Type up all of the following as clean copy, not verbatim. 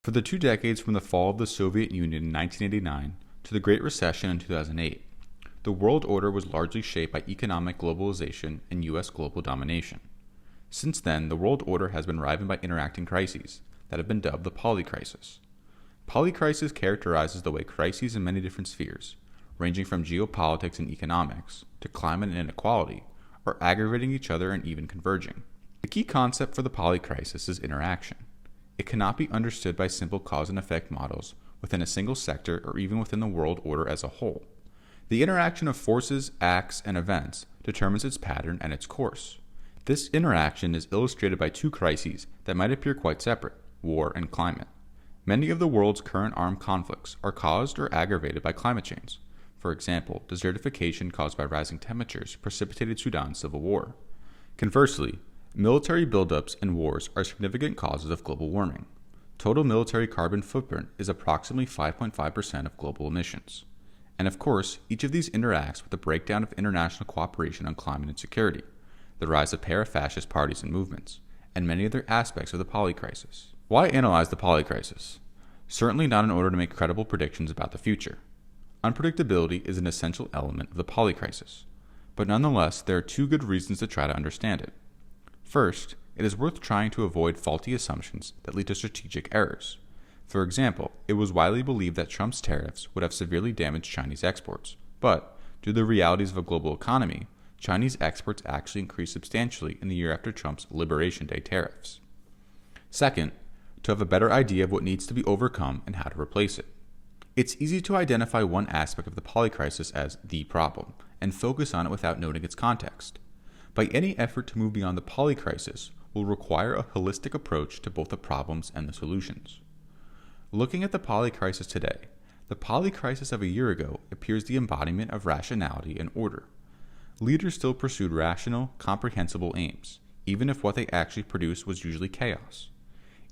For the 2 decades from the fall of the Soviet Union in 1989 to the Great Recession in 2008, the world order was largely shaped by economic globalization and U.S. global domination. Since then, the world order has been riven by interacting crises that have been dubbed the Polycrisis. Polycrisis characterizes the way crises in many different spheres, ranging from geopolitics and economics to climate and inequality, are aggravating each other and even converging. The key concept for the Polycrisis is interaction. It cannot be understood by simple cause and effect models within a single sector or even within the world order as a whole. The interaction of forces, acts, and events determines its pattern and its course. This interaction is illustrated by two crises that might appear quite separate: war and climate. Many of the world's current armed conflicts are caused or aggravated by climate change. For example, desertification caused by rising temperatures precipitated Sudan's civil war. Conversely, military buildups and wars are significant causes of global warming. Total military carbon footprint is approximately 5.5% of global emissions. And of course, each of these interacts with the breakdown of international cooperation on climate and security, the rise of para-fascist parties and movements, and many other aspects of the Polycrisis. Why analyze the Polycrisis? Certainly not in order to make credible predictions about the future. Unpredictability is an essential element of the Polycrisis, but nonetheless there are two good reasons to try to understand it. First, it is worth trying to avoid faulty assumptions that lead to strategic errors. For example, it was widely believed that Trump's tariffs would have severely damaged Chinese exports, but due to the realities of a global economy, Chinese exports actually increased substantially in the year after Trump's Liberation Day tariffs. Second, to have a better idea of what needs to be overcome and how to replace it. It's easy to identify one aspect of the Polycrisis as the problem and focus on it without noting its context. But any effort to move beyond the Polycrisis will require a holistic approach to both the problems and the solutions. Looking at the Polycrisis today, the Polycrisis of a year ago appears the embodiment of rationality and order. Leaders still pursued rational, comprehensible aims, even if what they actually produced was usually chaos.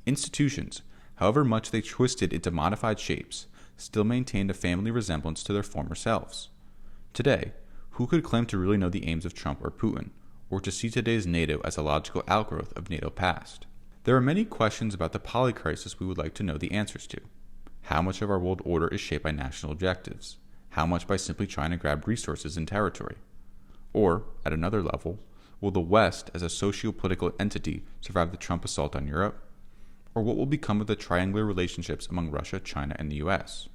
Institutions, however much they twisted into modified shapes, still maintained a family resemblance to their former selves. Today, who could claim to really know the aims of Trump or Putin, or to see today's NATO as a logical outgrowth of NATO past? There are many questions about the Polycrisis we would like to know the answers to. How much of our world order is shaped by national objectives? How much by simply trying to grab resources and territory? Or, at another level, will the West as a socio-political entity survive the Trump assault on Europe? Or what will become of the triangular relationships among Russia, China, and the US?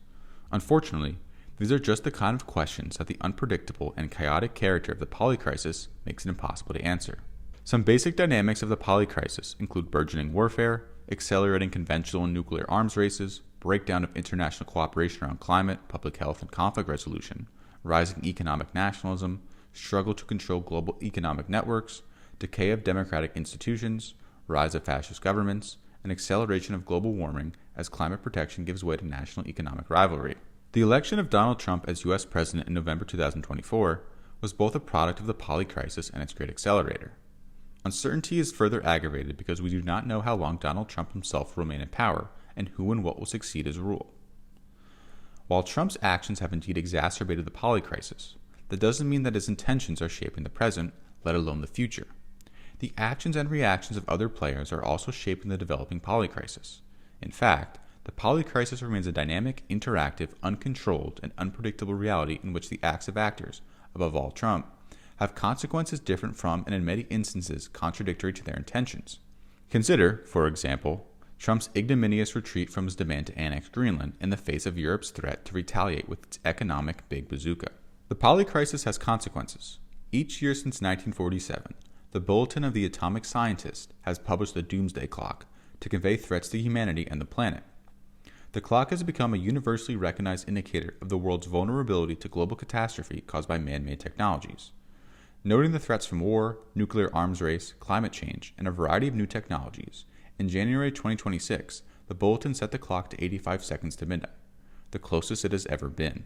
Unfortunately, these are just the kind of questions that the unpredictable and chaotic character of the Polycrisis makes it impossible to answer. Some basic dynamics of the Polycrisis include burgeoning warfare, accelerating conventional and nuclear arms races, breakdown of international cooperation around climate, public health, and conflict resolution, rising economic nationalism, struggle to control global economic networks, decay of democratic institutions, rise of fascist governments, and acceleration of global warming as climate protection gives way to national economic rivalry. The election of Donald Trump as U.S. President in November 2024 was both a product of the Polycrisis and its great accelerator. Uncertainty is further aggravated because we do not know how long Donald Trump himself will remain in power and who and what will succeed his rule. While Trump's actions have indeed exacerbated the Polycrisis, that doesn't mean that his intentions are shaping the present, let alone the future. The actions and reactions of other players are also shaping the developing Polycrisis. In fact, the Polycrisis remains a dynamic, interactive, uncontrolled, and unpredictable reality in which the acts of actors, above all Trump, have consequences different from and in many instances contradictory to their intentions. Consider, for example, Trump's ignominious retreat from his demand to annex Greenland in the face of Europe's threat to retaliate with its economic big bazooka. The Polycrisis has consequences. Each year since 1947, the Bulletin of the Atomic Scientist has published the Doomsday Clock to convey threats to humanity and the planet. The clock has become a universally recognized indicator of the world's vulnerability to global catastrophe caused by man-made technologies. Noting the threats from war, nuclear arms race, climate change, and a variety of new technologies, in January 2026, the Bulletin set the clock to 85 seconds to midnight, the closest it has ever been.